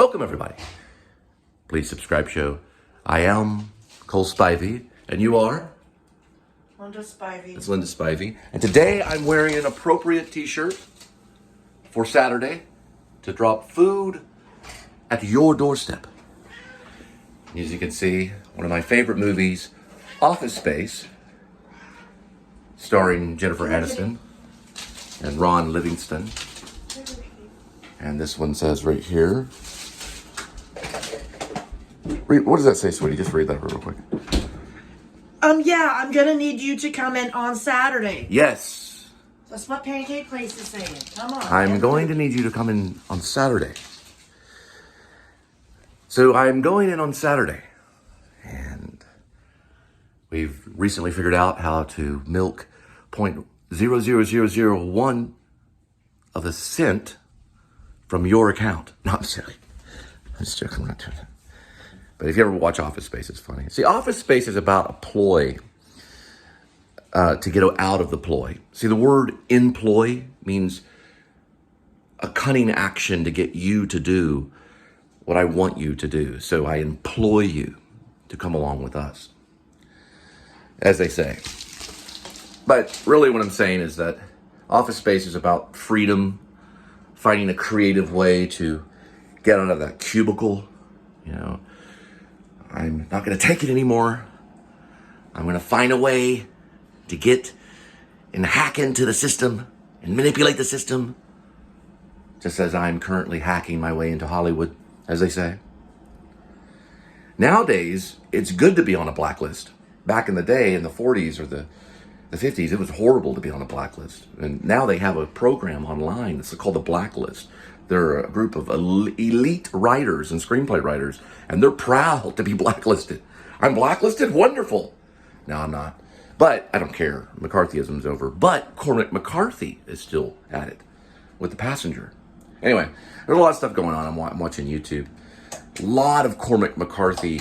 Welcome, everybody. Please subscribe show. I am Cole Spivey, and you are? Linda Spivey. It's Linda Spivey. And today I'm wearing an appropriate t-shirt for Saturday to drop food at your doorstep. As you can see, one of my favorite movies, Office Space, starring Jennifer Aniston and Ron Livingston. And this one says right here. What does that say, sweetie? Just read that real quick. Yeah, I'm gonna need you to come in on Saturday. Yes. That's what Pancake Place is saying. Come on. I'm going to need you to come in on Saturday. So I'm going in on Saturday. And we've recently figured out how to milk 0.00001 of a cent from your account. No, I'm silly. I'm just joking. I'm not doing that. But if you ever watch Office Space, it's funny. See, Office Space is about a ploy to get out of the ploy. See, the word employ means a cunning action to get you to do what I want you to do. So I employ you to come along with us, as they say. But really what I'm saying is that Office Space is about freedom, finding a creative way to get out of that cubicle. You know, I'm not going to take it anymore. I'm going to find a way to get and hack into the system and manipulate the system, just as I'm currently hacking my way into Hollywood, as they say. Nowadays, it's good to be on a blacklist. Back in the day, in the 40s or the 50s, it was horrible to be on a blacklist. And now they have a program online that's called the Blacklist. They're a group of elite writers and screenplay writers, and they're proud to be blacklisted. I'm blacklisted? Wonderful. No, I'm not. But I don't care. McCarthyism's over. But Cormac McCarthy is still at it with The Passenger. Anyway, there's a lot of stuff going on. I'm watching YouTube. A lot of Cormac McCarthy.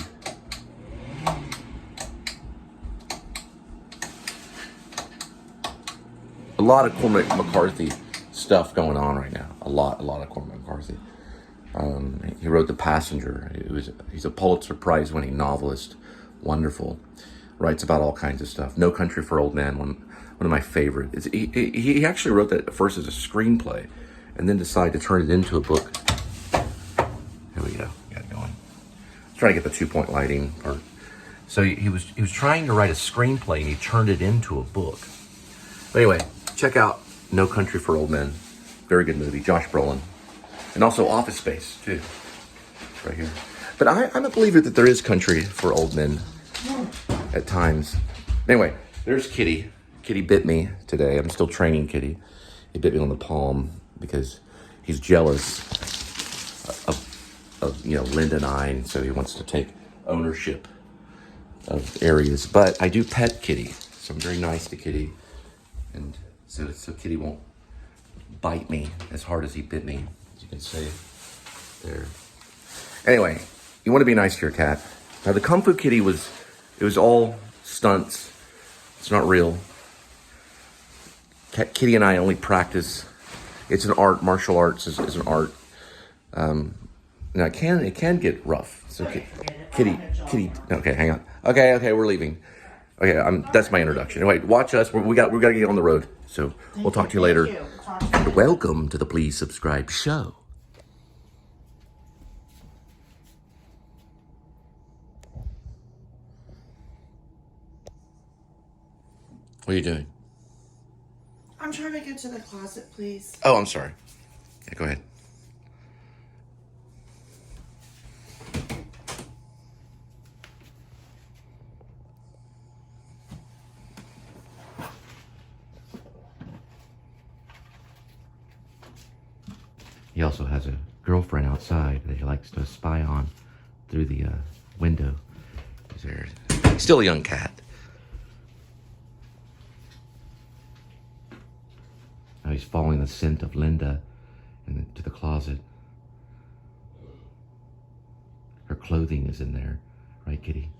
A lot of Cormac McCarthy stuff going on right now. A lot of Cormac McCarthy. He wrote The Passenger. He's a Pulitzer Prize winning novelist. Wonderful. Writes about all kinds of stuff. No Country for Old Men, one of my favorites. He actually wrote that at first as a screenplay and then decided to turn it into a book. Here we go. Got it going. Trying to get the 2-point lighting part. So he was trying to write a screenplay and he turned it into a book. But anyway, check out No Country for Old Men. Very good movie. Josh Brolin. And also Office Space, too. Right here. But I'm a believer that there is country for old men at times. Anyway, there's Kitty. Kitty bit me today. I'm still training Kitty. He bit me on the palm because he's jealous of Linda and I, and so he wants to take ownership of areas. But I do pet Kitty, so I'm very nice to Kitty. And so Kitty won't bite me as hard as he bit me, as you can see there. Anyway, you want to be nice to your cat. Now the Kung Fu Kitty it was all stunts. It's not real. Kitty and I only practice. It's an art. Martial arts is an art. Now it can get rough. So Kitty. Okay, hang on. Okay, we're leaving. Okay, that's my introduction. Anyway, watch us. We got to get on the road. So we'll talk to you later. And welcome to the Please Subscribe show. What are you doing? I'm trying to get to the closet, please. Oh, I'm sorry. Yeah, go ahead. He also has a girlfriend outside that he likes to spy on through the window. He's still a young cat. Now he's following the scent of Linda to the closet. Her clothing is in there. Right, Kitty?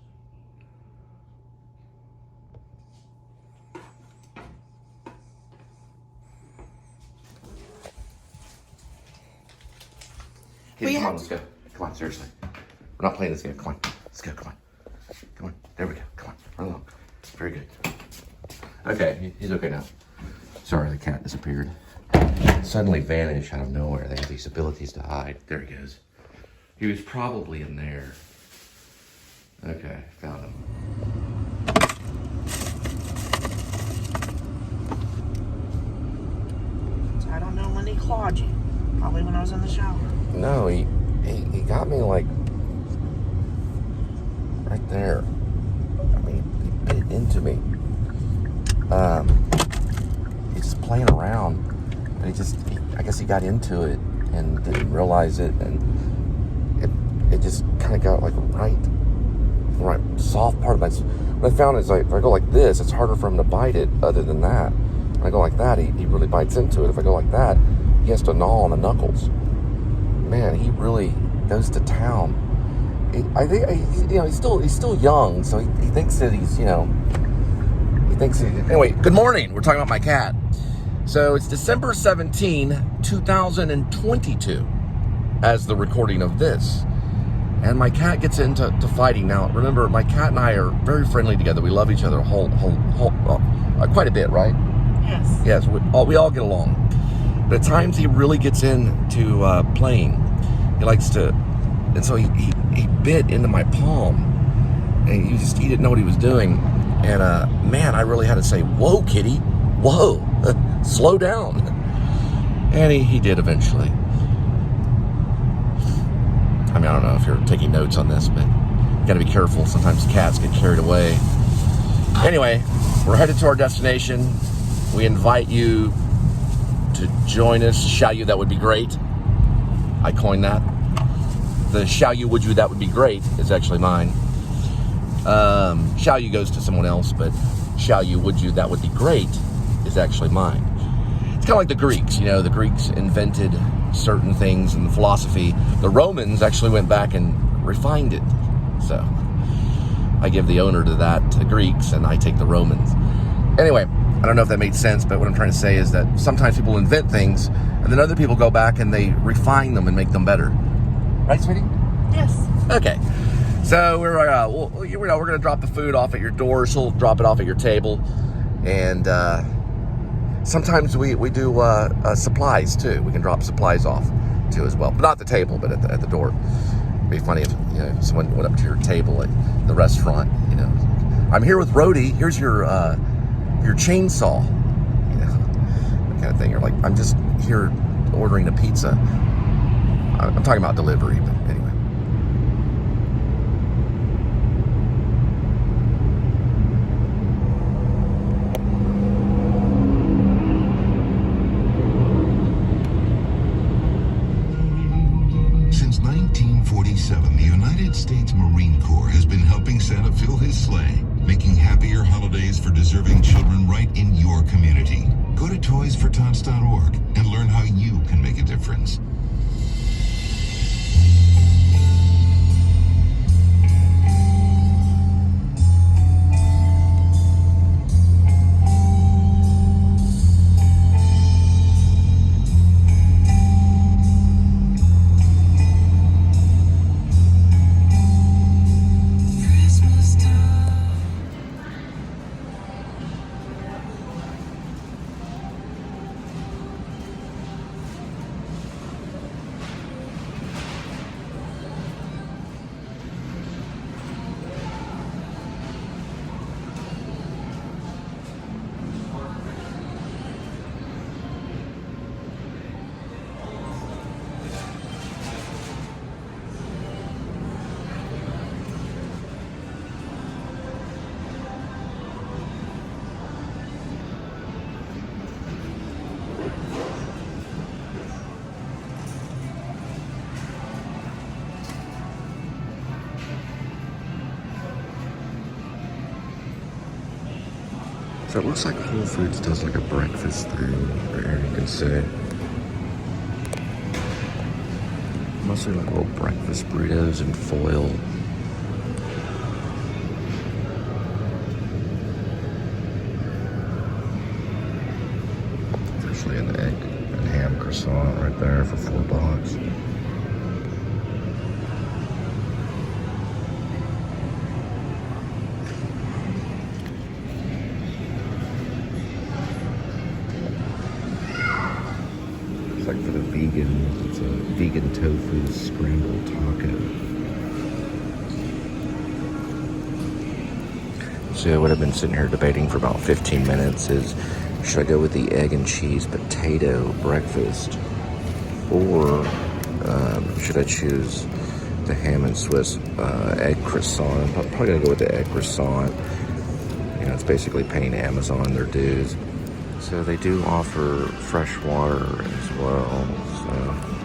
Kitty, come on, let's go. Come on, seriously. We're not playing this game. Come on. Let's go. Come on. Come on. There we go. Come on. Run along. Very good. Okay, he's okay now. Sorry, the cat disappeared. Suddenly vanished out of nowhere. They have these abilities to hide. There he goes. He was probably in there. Okay, found him. So I don't know when he clawed you. Probably when I was in the shower. No, he got me like right there. I mean, he bit into me. He's just playing around. And I guess he got into it and didn't realize it, and it just kind of got like right soft part of my. What I found is like if I go like this, it's harder for him to bite it. Other than that, when I go like that, he really bites into it. If I go like that, he has to gnaw on the knuckles. Man, he really goes to town. I think he's still young, so he thinks that he's anyway. Good morning. We're talking about my cat. So it's December 17, 2022, as the recording of this. And my cat gets into fighting. Now, remember, my cat and I are very friendly together. We love each other quite a bit, right? Yes. Yes, we all get along. But at times he really gets into playing. He likes to, and so he bit into my palm, and he didn't know what he was doing. And man, I really had to say, "Whoa, kitty, whoa, slow down." And he did eventually. I mean, I don't know if you're taking notes on this, but you got to be careful. Sometimes cats get carried away. Anyway, we're headed to our destination. We invite you to join us. Shall you? That would be great. I coined that. The shall you, would you, that would be great is actually mine. Shall you goes to someone else, but shall you, would you, that would be great is actually mine. It's kind of like the Greeks. The Greeks invented certain things in the philosophy. The Romans actually went back and refined it. So I give the owner to the Greeks, and I take the Romans. Anyway, I don't know if that made sense, but what I'm trying to say is that sometimes people invent things, and then other people go back and they refine them and make them better. Right, sweetie? Yes. Okay. So we're going to drop the food off at your door. She'll drop it off at your table, and sometimes we do supplies too. We can drop supplies off too as well, but not at the table, but at the door. It'd be funny if someone went up to your table at the restaurant. I'm here with Rhodey. Here's your chainsaw. That kind of thing. You're like, I'm just here ordering a pizza. I'm talking about delivery, but anyway. Since 1947, the United States Marine Corps has been helping Santa fill his sleigh, making happier holidays for deserving children right in your community. Go to toysfortots.org and learn how you can make a difference. So it looks like Whole Foods does like a breakfast thing there, you can see. Mostly like little breakfast burritos and foil. Actually an egg and ham croissant right there for $4. cheese scrambled taco. So what I've been sitting here debating for about 15 minutes is, should I go with the egg and cheese potato breakfast, or should I choose the ham and Swiss egg croissant? I'm probably gonna go with the egg croissant. You know, it's basically paying Amazon their dues. So they do offer fresh water as well. So.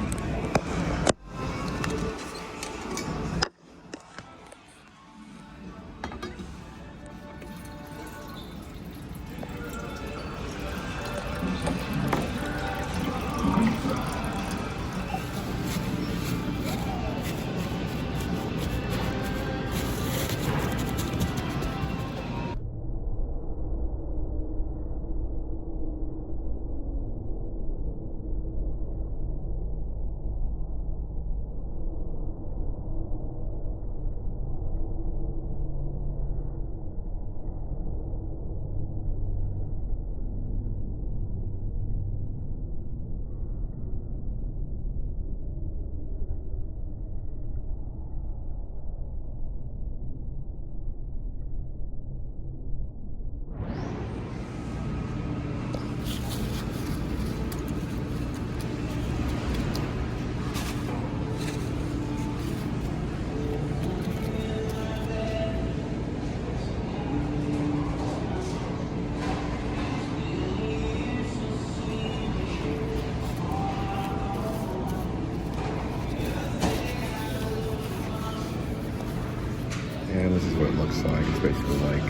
And this is what it looks like. It's basically like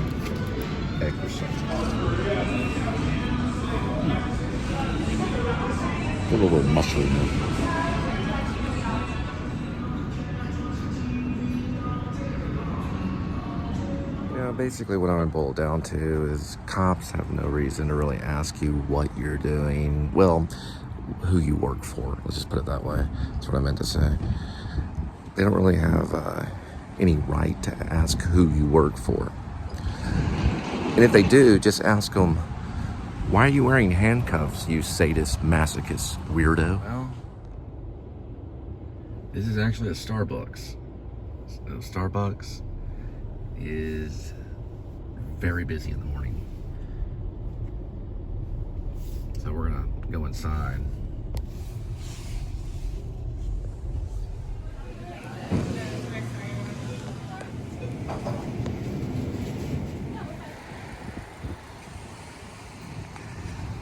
egg croissant. A little bit of mushroom. Yeah, basically what I'm going to boil it down to is cops have no reason to really ask you what you're doing. Well, who you work for. Let's just put it that way. That's what I meant to say. They don't really have any right to ask who you work for. And if they do, just ask them, why are you wearing handcuffs, you sadist, masochist, weirdo? Well, this is actually a Starbucks. So Starbucks is very busy in the morning. So we're gonna go inside.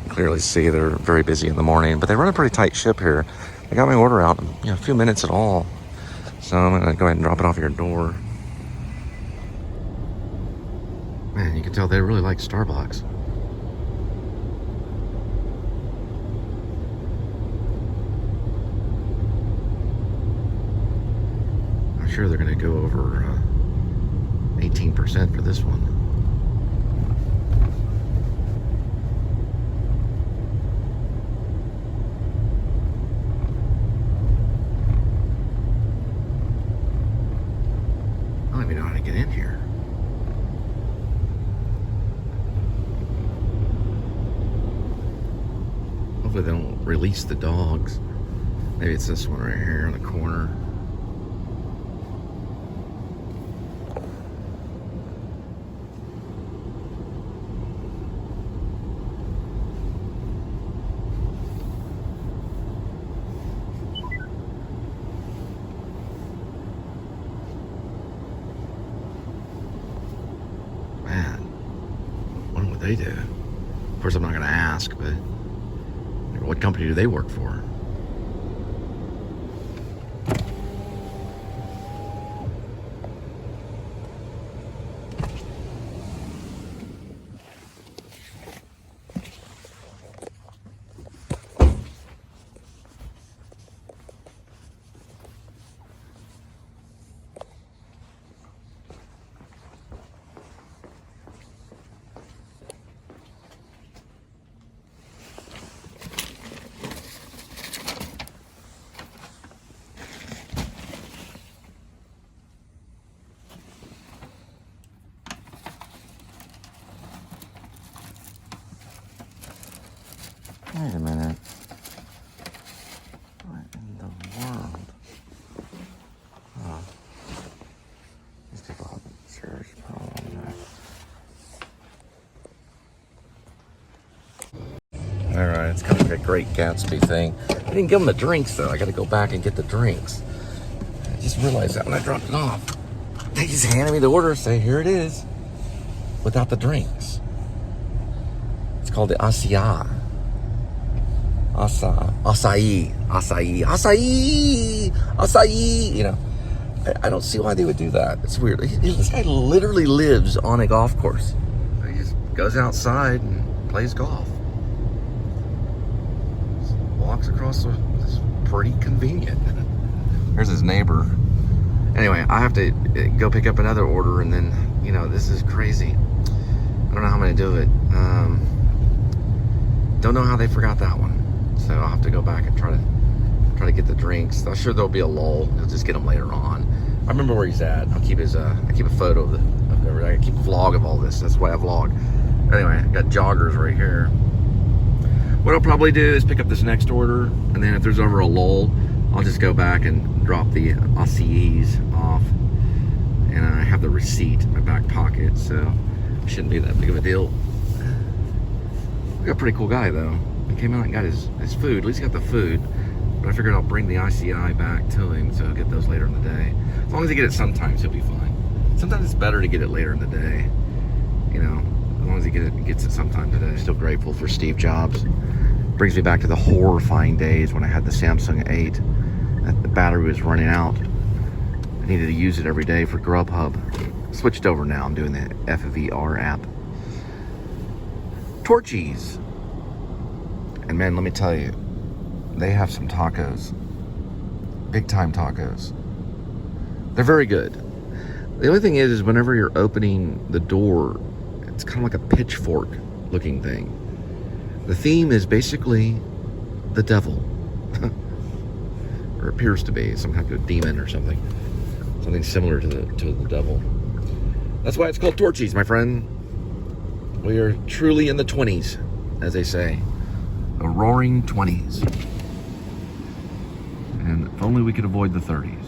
Clearly see they're very busy in the morning, but they run a pretty tight ship here. They got my order out in a few minutes at all. So I'm gonna go ahead and drop it off at your door. Man, you can tell they really like Starbucks. I'm sure they're gonna go over 18% for this one. I don't even know how to get in here. Hopefully they don't release the dogs. Maybe it's this one right here in the corner. They do. Of course, I'm not going to ask, but what company do they work for? Wait a minute. What in the world? It's kind of like a Great Gatsby thing. I didn't give them the drinks, though. I got to go back and get the drinks. I just realized that when I dropped it off. They just handed me the order, say, here it is, without the drinks. It's called the acai. Acai. You know, I don't see why they would do that. It's weird. This guy literally lives on a golf course. He just goes outside and plays golf. Just walks across it's pretty convenient. There's his neighbor. Anyway, I have to go pick up another order, and then, you know, this is crazy. I don't know how I'm gonna do it. Don't know how they forgot that one. So I'll have to go back and try to get the drinks. I'm sure there'll be a lull. He'll just get them later on. I remember where he's at. I'll keep his I keep a photo of I keep a vlog of all this. That's why I vlog. Anyway, I got joggers right here. What I'll probably do is pick up this next order, and then if there's ever a lull, I'll just go back and drop the acais off. And I have the receipt in my back pocket, so it shouldn't be that big of a deal. I got a pretty cool guy though. He came out and got his food. At least he got the food. But I figured I'll bring the ICI back to him, so he'll get those later in the day. As long as he get it sometimes, he'll be fine. Sometimes it's better to get it later in the day. You know, as long as he gets it sometime today. Still grateful for Steve Jobs. Brings me back to the horrifying days when I had the Samsung 8. The battery was running out. I needed to use it every day for Grubhub. Switched over now. I'm doing the FVR app. Torchy's. And man, let me tell you, they have some tacos. Big time tacos. They're very good. The only thing is whenever you're opening the door, it's kind of like a pitchfork looking thing. The theme is basically the devil. Or appears to be some kind of demon or something. Something similar to the devil. That's why it's called Torchy's, my friend. We are truly in the 20s, as they say. The roaring 20s. And if only we could avoid the 30s.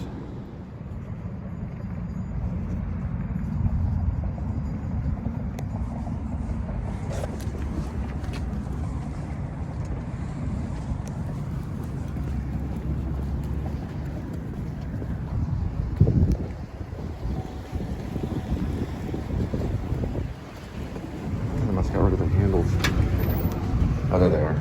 I must get rid of the handles. Oh, there they are.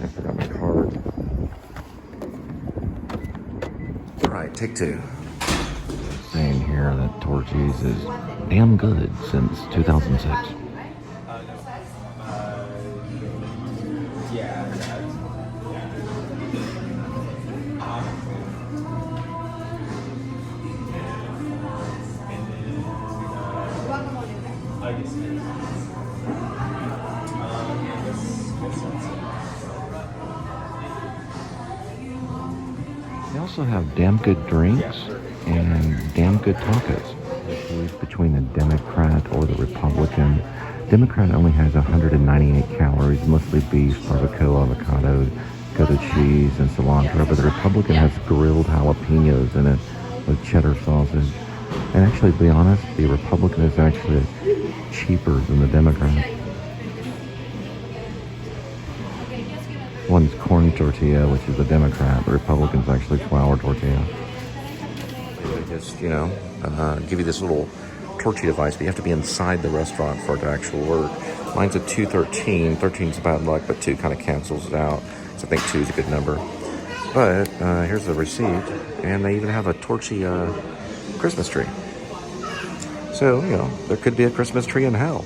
I forgot my card. All right, take two. Saying here that Torchy's is damn good since 2006. They also have damn good drinks and damn good tacos. They choose between the Democrat or the Republican. Democrat only has 198 calories, mostly beef, barbacoa, avocado, Gouda cheese, and cilantro. But the Republican has grilled jalapenos in it with cheddar sausage. And actually, to be honest, the Republican is actually cheaper than the Democrat. One's corn tortilla, which is the Democrat. The Republican's actually flour tortilla. They just, you know, give you this little Torchy device, but you have to be inside the restaurant for it to actually work. Mine's a 213. 13's bad luck, but 2 kind of cancels it out. So I think 2 is a good number. But here's the receipt, and they even have a Torchy Christmas tree. So, you know, there could be a Christmas tree in hell.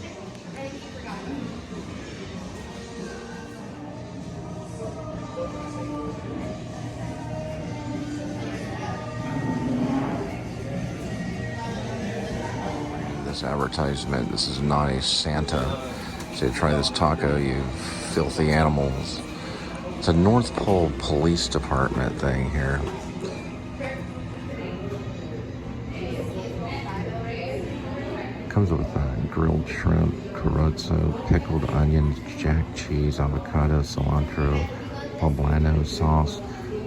This advertisement, this is not a Santa. So try this taco, you filthy animals. It's a North Pole Police Department thing here. Comes with grilled shrimp, chorizo, pickled onions, jack cheese, avocado, cilantro, poblano sauce,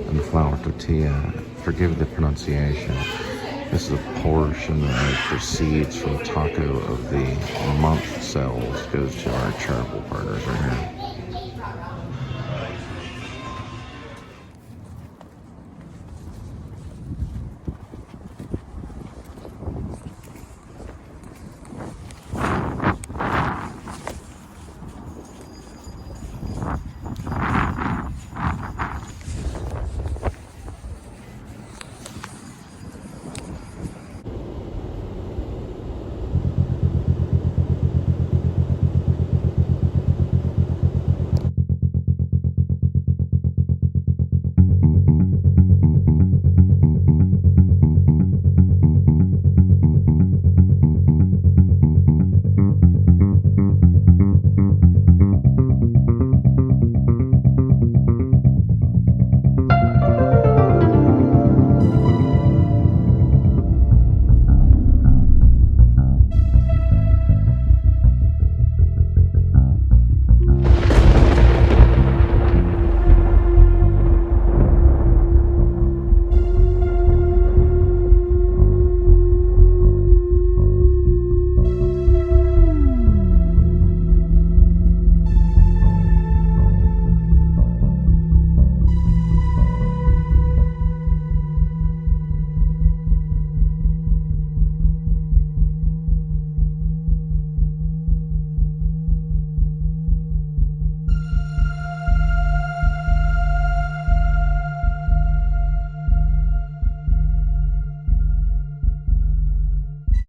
and flour tortilla. Forgive the pronunciation. This is a portion that proceeds from taco of the month sales, goes to our charitable partners right here.